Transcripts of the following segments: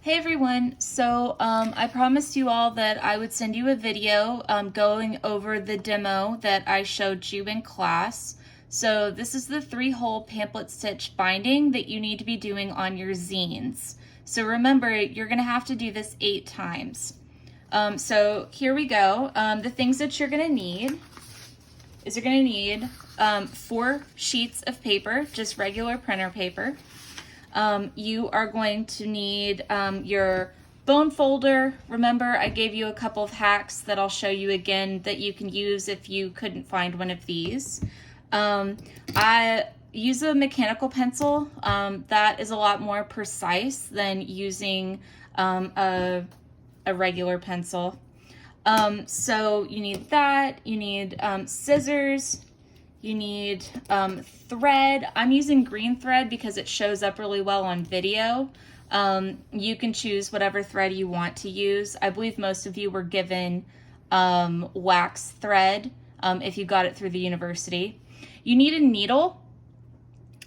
Hey everyone, so I promised you all that I would send you a video going over the demo that I showed you in class. So this is the 3-hole pamphlet stitch binding that you need to be doing on your zines. So remember, you're going to have to do this 8 times. So here we go. The things that you're going to need is you're going to need 4 sheets of paper, just regular printer paper. You are going to need your bone folder. Remember, I gave you a couple of hacks that I'll show you again that you can use if you couldn't find one of these. I use a mechanical pencil. That is a lot more precise than using a regular pencil. So you need that. You need scissors. You need thread. I'm using green thread because it shows up really well on video. You can choose whatever thread you want to use. I believe most of you were given wax thread if you got it through the university. You need a needle.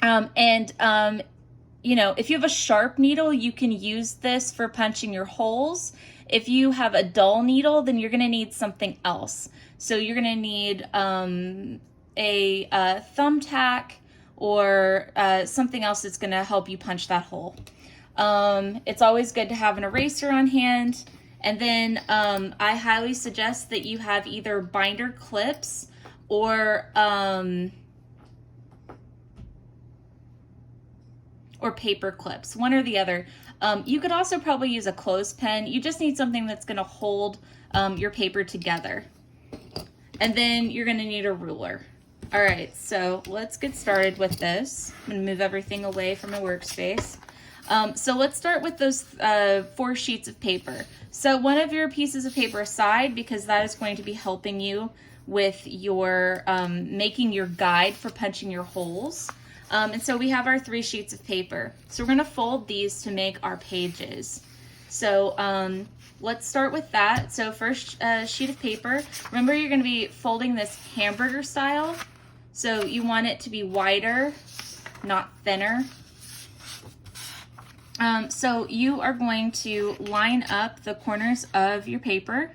You know, if you have a sharp needle, you can use this for punching your holes. If you have a dull needle, then you're gonna need something else. So you're gonna need a thumbtack or something else that's going to help you punch that hole. It's always good to have an eraser on hand. And then I highly suggest that you have either binder clips or paper clips, one or the other. You could also probably use a clothespin. You just need something that's going to hold your paper together. And then you're going to need a ruler. All right, so let's get started with this. I'm gonna move everything away from my workspace. So let's start with those 4 sheets of paper. So one of your pieces of paper aside, because that is going to be helping you with your making your guide for punching your holes. And so we have our 3 sheets of paper. So we're gonna fold these to make our pages. So let's start with that. So first sheet of paper, remember you're gonna be folding this hamburger style. So you want it to be wider, not thinner. So you are going to line up the corners of your paper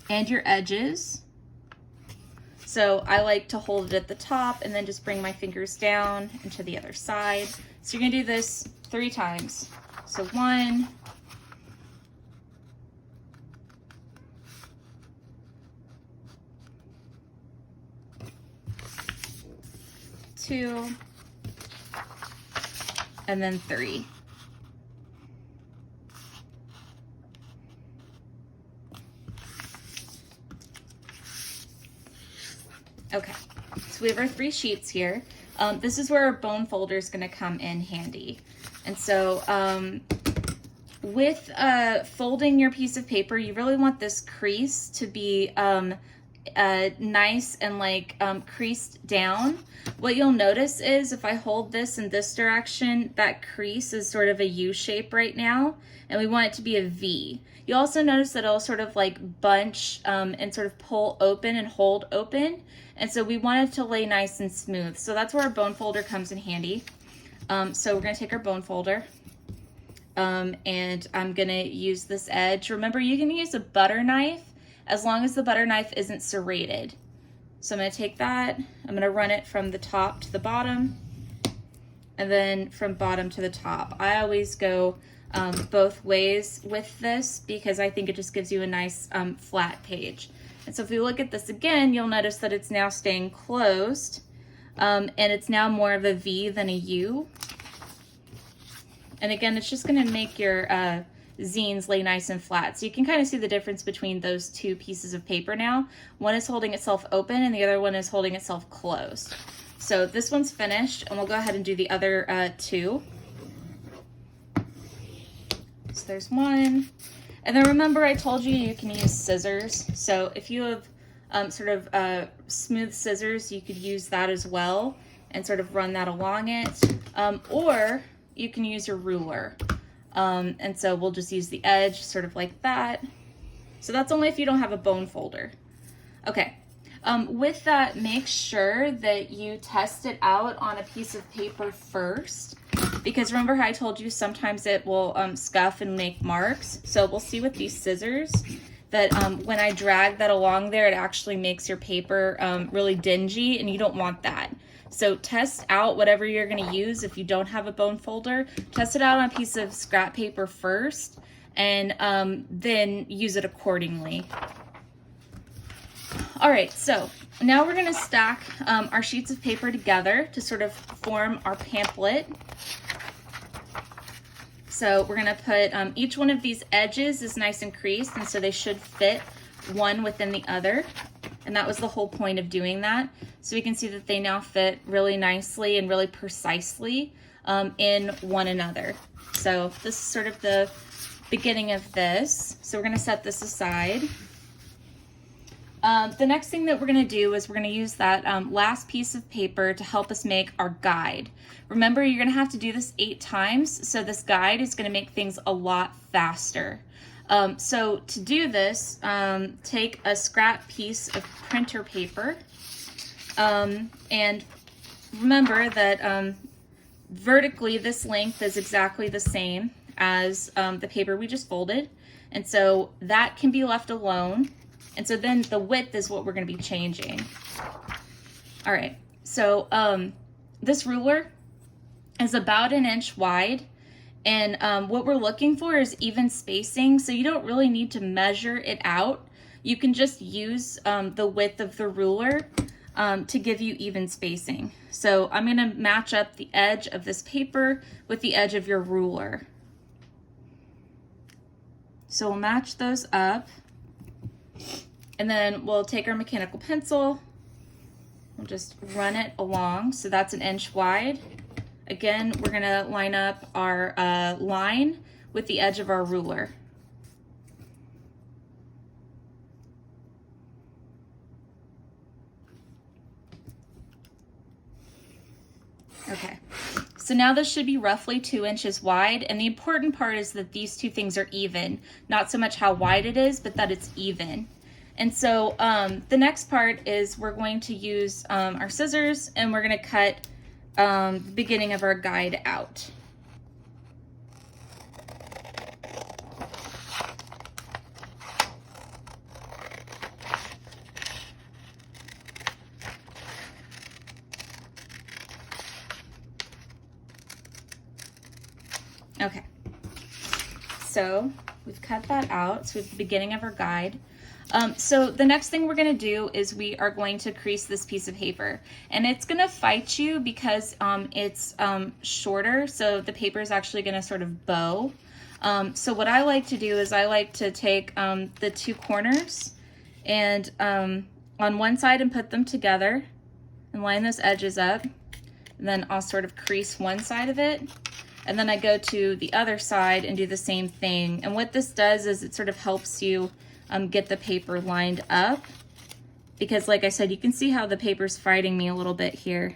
and your edges. So I like to hold it at the top and then just bring my fingers down into the other side. So you're gonna do this 3 times. So 1, 2, and then 3. Okay, so we have our 3 sheets here. This is where our bone folder is going to come in handy. And so with folding your piece of paper, you really want this crease to be nice and like creased down. What you'll notice is if I hold this in this direction, that crease is sort of a U shape right now, and we want it to be a V. You also notice that it'll sort of like bunch and sort of pull open and hold open, and so we want it to lay nice and smooth. So that's where our bone folder comes in handy. So we're gonna take our bone folder and I'm gonna use this edge. Remember, you can use a butter knife as long as the butter knife isn't serrated. So I'm gonna take that, I'm gonna run it from the top to the bottom, and then from bottom to the top. I always go both ways with this because I think it just gives you a nice flat page. And so if we look at this again, you'll notice that it's now staying closed, and it's now more of a V than a U. And again, it's just gonna make your zines lay nice and flat. So you can kind of see the difference between those 2 pieces of paper now. One is holding itself open and the other one is holding itself closed. So this one's finished, and we'll go ahead and do the other 2. So there's 1. And then remember I told you you can use scissors. So if you have sort of smooth scissors, you could use that as well and sort of run that along it. Or you can use your ruler. And so we'll just use the edge sort of like that. So that's only if you don't have a bone folder. Okay, with that, make sure that you test it out on a piece of paper first. because remember how I told you sometimes it will scuff and make marks. So we'll see with these scissors that when I drag that along there, it actually makes your paper really dingy, and you don't want that. So test out whatever you're gonna use. If you don't have a bone folder, test it out on a piece of scrap paper first, and then use it accordingly. All right, so now we're gonna stack our sheets of paper together to sort of form our pamphlet. So we're gonna put, each one of these edges is nice and creased, and so they should fit one within the other. And that was the whole point of doing that. So we can see that they now fit really nicely and really precisely in one another. So this is sort of the beginning of this. So we're gonna set this aside. The next thing that we're gonna do is we're gonna use that last piece of paper to help us make our guide. Remember, you're gonna have to do this 8 times, so this guide is gonna make things a lot faster. So to do this, take a scrap piece of printer paper, and remember that vertically this length is exactly the same as the paper we just folded, and so that can be left alone. And so then the width is what we're going to be changing. All right, so this ruler is about 1 inch wide, and what we're looking for is even spacing, so you don't really need to measure it out. You can just use the width of the ruler to give you even spacing. So I'm going to match up the edge of this paper with the edge of your ruler. So we'll match those up. And then we'll take our mechanical pencil, we'll just run it along. So that's 1 inch wide. Again, we're gonna line up our line with the edge of our ruler. Okay, so now this should be roughly 2 inches wide, and the important part is that these two things are even. Not so much how wide it is, but that it's even. And so the next part is we're going to use our scissors, and we're going to cut the beginning of our guide out. Okay, so we've cut that out. So we have the beginning of our guide. So the next thing we're going to do is we are going to crease this piece of paper, and it's going to fight you because it's shorter, so the paper is actually going to sort of bow. So what I like to do is I like to take the 2 corners and on one side and put them together and line those edges up, and then I'll sort of crease one side of it, and then I go to the other side and do the same thing. And what this does is it sort of helps you get the paper lined up, because like I said, you can see how the paper's fighting me a little bit here.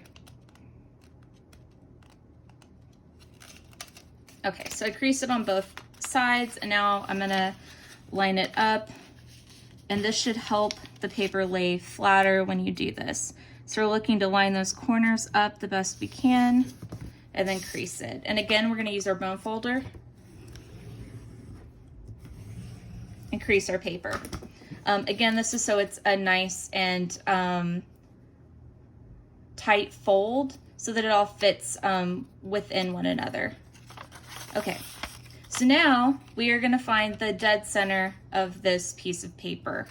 Okay, so I creased it on both sides, and now I'm gonna line it up, and this should help the paper lay flatter when you do this. So we're looking to line those corners up the best we can, and then crease it. And again, we're gonna use our bone folder and crease our paper. Again, this is so it's a nice and tight fold so that it all fits within one another. Okay, so now we are gonna find the dead center of this piece of paper.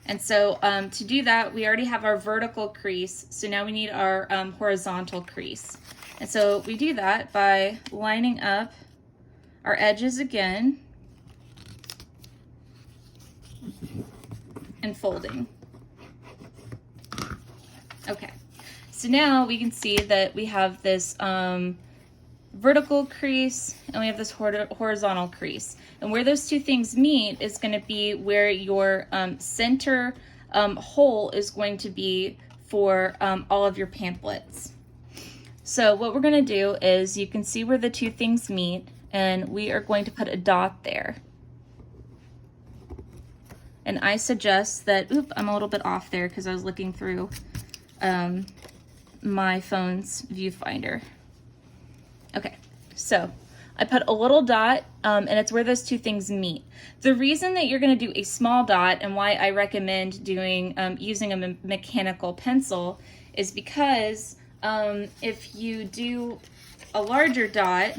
And so to do that, we already have our vertical crease, so now we need our horizontal crease. And so we do that by lining up our edges again and folding. Okay, so now we can see that we have this vertical crease and we have this horizontal crease. And where those two things meet is going to be where your center hole is going to be for all of your pamphlets. So what we're going to do is you can see where the two things meet, and we are going to put a dot there. And I suggest that, I'm a little bit off there because I was looking through my phone's viewfinder. Okay, So I put a little dot, and it's where those two things meet. The reason that you're going to do a small dot and why I recommend doing using a mechanical pencil is because if you do a larger dot,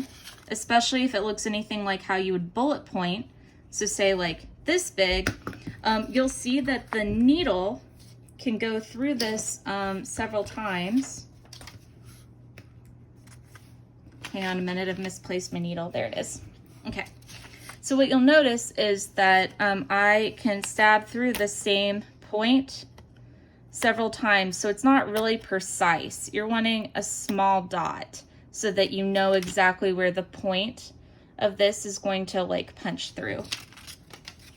especially if it looks anything like how you would bullet point, so say like this big, you'll see that the needle can go through this several times. Hang on a minute, I've misplaced my needle. There it is. Okay. So what you'll notice is that I can stab through the same point several times, so it's not really precise. You're wanting a small dot so that you know exactly where the point of this is going to like punch through.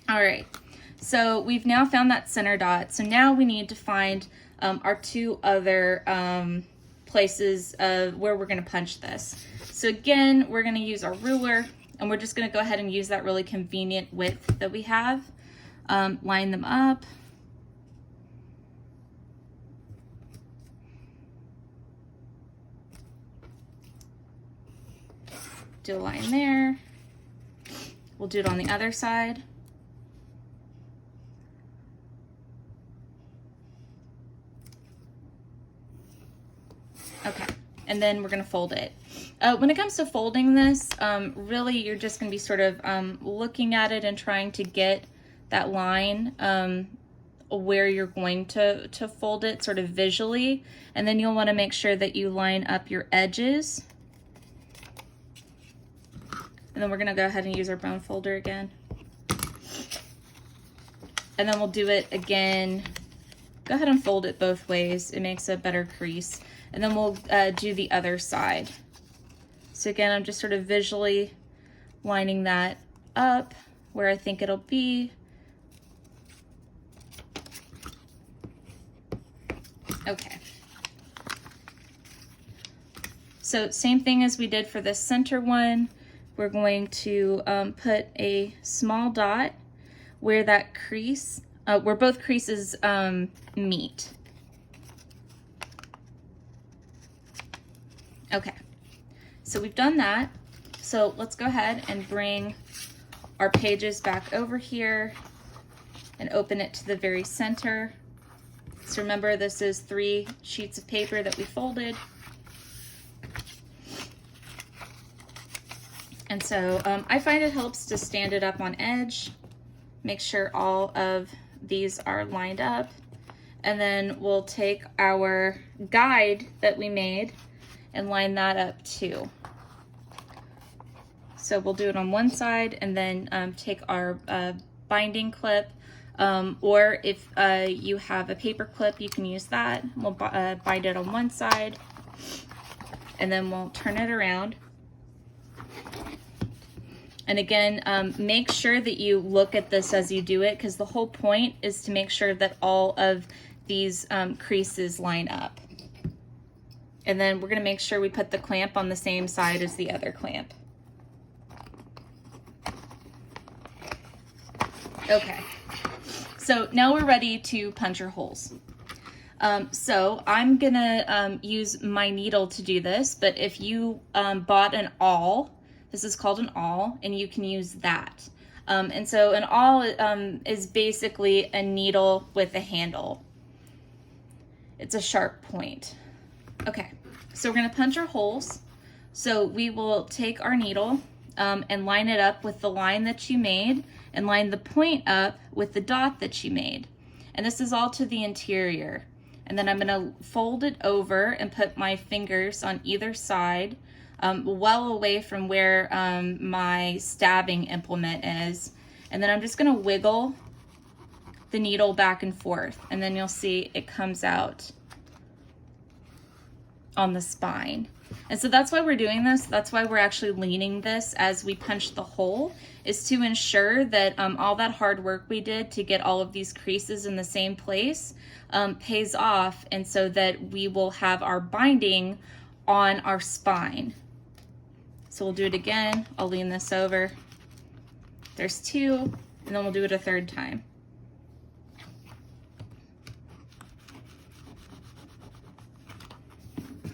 All right, so we've now found that center dot. So now we need to find our two other places where we're going to punch this. So again, we're going to use our ruler, and we're just going to go ahead and use that really convenient width that we have. Line them up. Do a line there. We'll do it on the other side. Okay, and then we're gonna fold it. When it comes to folding this, really you're just gonna be sort of looking at it and trying to get that line where you're going to fold it sort of visually, and then you'll wanna make sure that you line up your edges. And then we're gonna go ahead and use our bone folder again. And then we'll do it again. Go ahead and fold it both ways. It makes a better crease. And then we'll do the other side. So again, I'm just sort of visually lining that up where I think it'll be. Okay. So same thing as we did for this center one. We're going to put a small dot where that crease, where both creases meet. Okay, so we've done that. So let's go ahead and bring our pages back over here and open it to the very center. So remember, this is 3 sheets of paper that we folded. And so I find it helps to stand it up on edge, make sure all of these are lined up, and then we'll take our guide that we made and line that up too. So we'll do it on one side and then take our binding clip, or if you have a paper clip, you can use that. We'll bind it on one side and then we'll turn it around. And again, make sure that you look at this as you do it, because the whole point is to make sure that all of these creases line up. And then we're going to make sure we put the clamp on the same side as the other clamp. Okay, so now we're ready to punch our holes. So I'm going to use my needle to do this, but if you bought an awl, this is called an awl, and you can use that. And so an awl is basically a needle with a handle. It's a sharp point. Okay, so we're gonna punch our holes. So we will take our needle and line it up with the line that you made, and line the point up with the dot that you made. And this is all to the interior. And then I'm gonna fold it over and put my fingers on either side, well away from where my stabbing implement is. And then I'm just gonna wiggle the needle back and forth, and then you'll see it comes out on the spine. And so that's why we're doing this. That's why we're actually leaning this as we punch the hole, is to ensure that all that hard work we did to get all of these creases in the same place pays off, and so that we will have our binding on our spine. So we'll do it again. I'll lean this over. There's 2, and then we'll do it a 3rd time.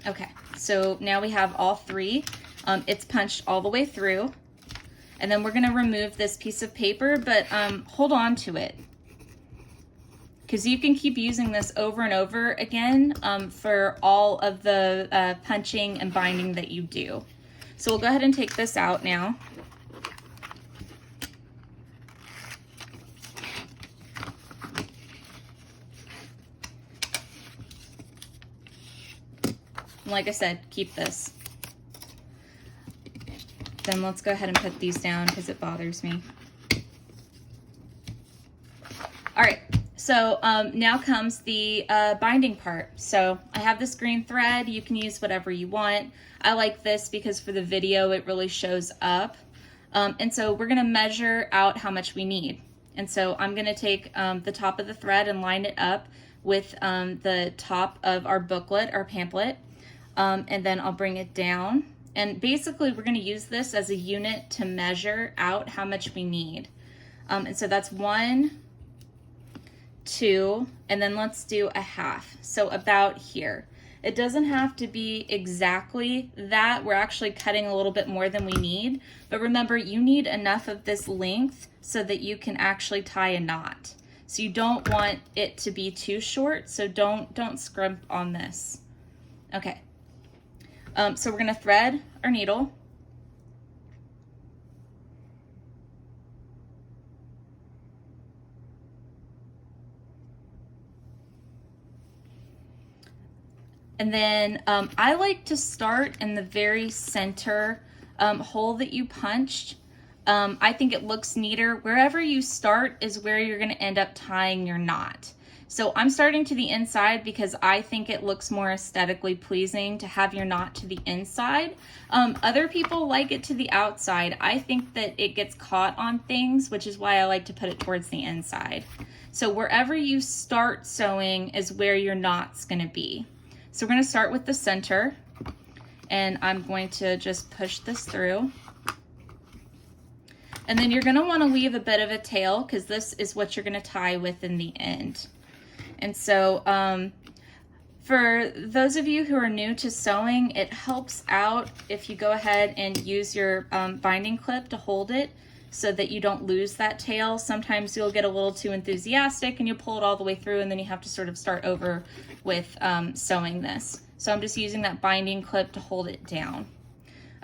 Okay, so now we have all 3. It's punched all the way through. And then we're gonna remove this piece of paper, but hold on to it, because you can keep using this over and over again for all of the punching and binding that you do. So we'll go ahead and take this out now. And like I said, keep this. Then let's go ahead and put these down because it bothers me. All right, so now comes the binding part. So I have this green thread. You can use whatever you want. I like this because for the video, it really shows up. And so we're gonna measure out how much we need. And so I'm gonna take the top of the thread and line it up with the top of our booklet, our pamphlet. And then I'll bring it down. And basically we're gonna use this as a unit to measure out how much we need. And so that's 1, 2, and then let's do a half. So about here. It doesn't have to be exactly that. We're actually cutting a little bit more than we need. But remember, you need enough of this length so that you can actually tie a knot. So you don't want it to be too short, so don't scrimp on this. Okay. So we're gonna thread our needle. And then I like to start in the very center hole that you punched. I think it looks neater. Wherever you start is where you're gonna end up tying your knot. So I'm starting to the inside because I think it looks more aesthetically pleasing to have your knot to the inside. Other people like it to the outside. I think that it gets caught on things, which is why I like to put it towards the inside. So wherever you start sewing is where your knot's gonna be. So we're gonna start with the center, and I'm going to just push this through. And then you're gonna wanna leave a bit of a tail because this is what you're gonna tie with in the end. And so for those of you who are new to sewing, it helps out if you go ahead and use your binding clip to hold it so that you don't lose that tail. Sometimes you'll get a little too enthusiastic and you pull it all the way through, and then you have to sort of start over with sewing this. So I'm just using that binding clip to hold it down.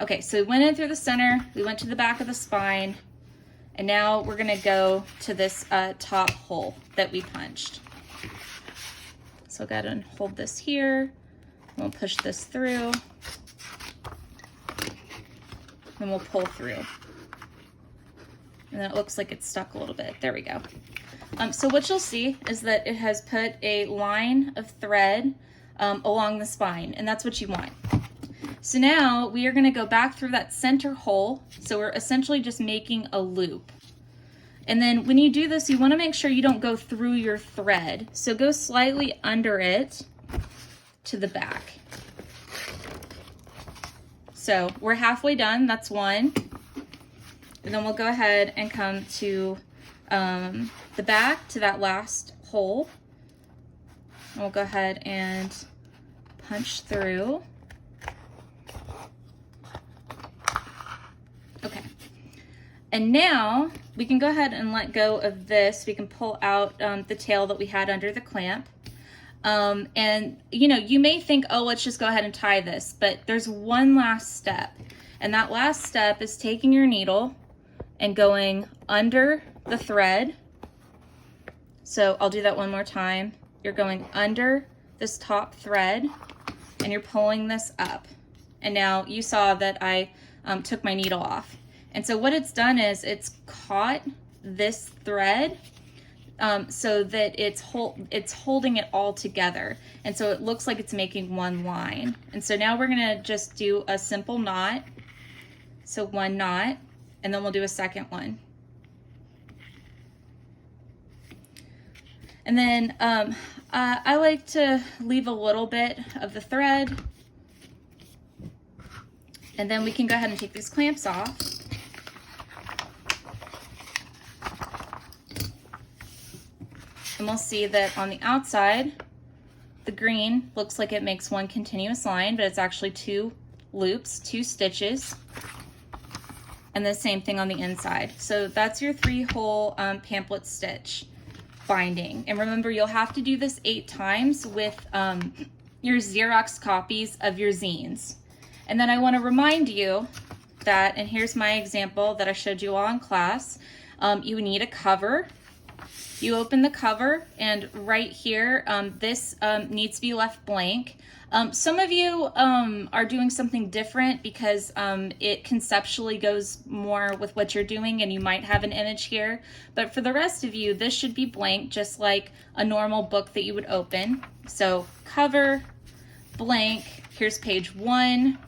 Okay, so we went in through the center, we went to the back of the spine, and now we're gonna go to this top hole that we punched. So go ahead and hold this here. We'll push this through. And we'll pull through. And then it looks like it's stuck a little bit. There we go. So what you'll see is that it has put a line of thread along the spine, and that's what you want. So now we are gonna go back through that center hole. So we're essentially just making a loop. And then when you do this, you wanna make sure you don't go through your thread. So go slightly under it to the back. So we're halfway done, that's one. And then we'll go ahead and come to the back to that last hole. And we'll go ahead and punch through. Okay. And now we can go ahead and let go of this. We can pull out the tail that we had under the clamp. And you know, you may think, oh, let's just go ahead and tie this, but there's one last step. And that last step is taking your needle and going under the thread. So I'll do that one more time. You're going under this top thread and you're pulling this up. And now you saw that I took my needle off. And so what it's done is it's caught this thread so that it's holding it all together. And so it looks like it's making one line. And so now we're gonna just do a simple knot. So one knot, and then we'll do a second one. And then I like to leave a little bit of the thread. And then we can go ahead and take these clamps off. And we'll see that on the outside, the green looks like it makes one continuous line, but it's actually two loops, 2 stitches, and the same thing on the inside. So that's your 3-hole pamphlet stitch binding. And remember, you'll have to do this 8 times with your Xerox copies of your zines. And then I want to remind you that, and here's my example that I showed you all in class, you need a cover. You open the cover, and right here, this needs to be left blank. Some of you are doing something different because it conceptually goes more with what you're doing, and you might have an image here. But for the rest of you, this should be blank, just like a normal book that you would open. So cover, blank, here's page 1,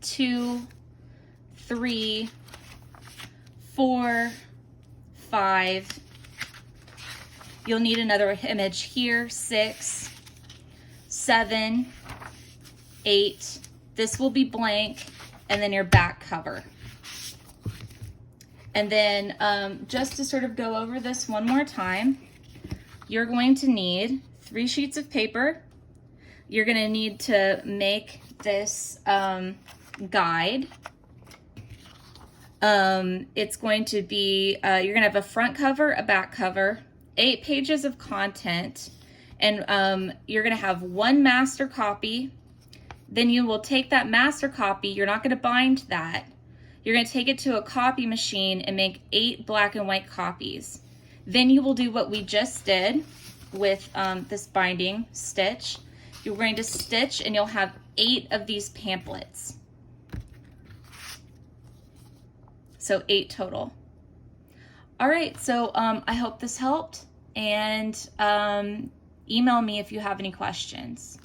2, 3, 4, 5. You'll need another image here, 6, 7, 8. This will be blank, and then your back cover. And then just to sort of go over this one more time, you're going to need 3 sheets of paper. You're going to need to make this guide. It's going to be, you're going to have a front cover, a back cover, 8 pages of content, and you're going to have 1 master copy. Then you will take that master copy, you're not going to bind that. You're going to take it to a copy machine and make 8 black and white copies. Then you will do what we just did with this binding stitch. You're going to stitch, and you'll have 8 of these pamphlets. So 8 total. All right, so I hope this helped, and email me if you have any questions.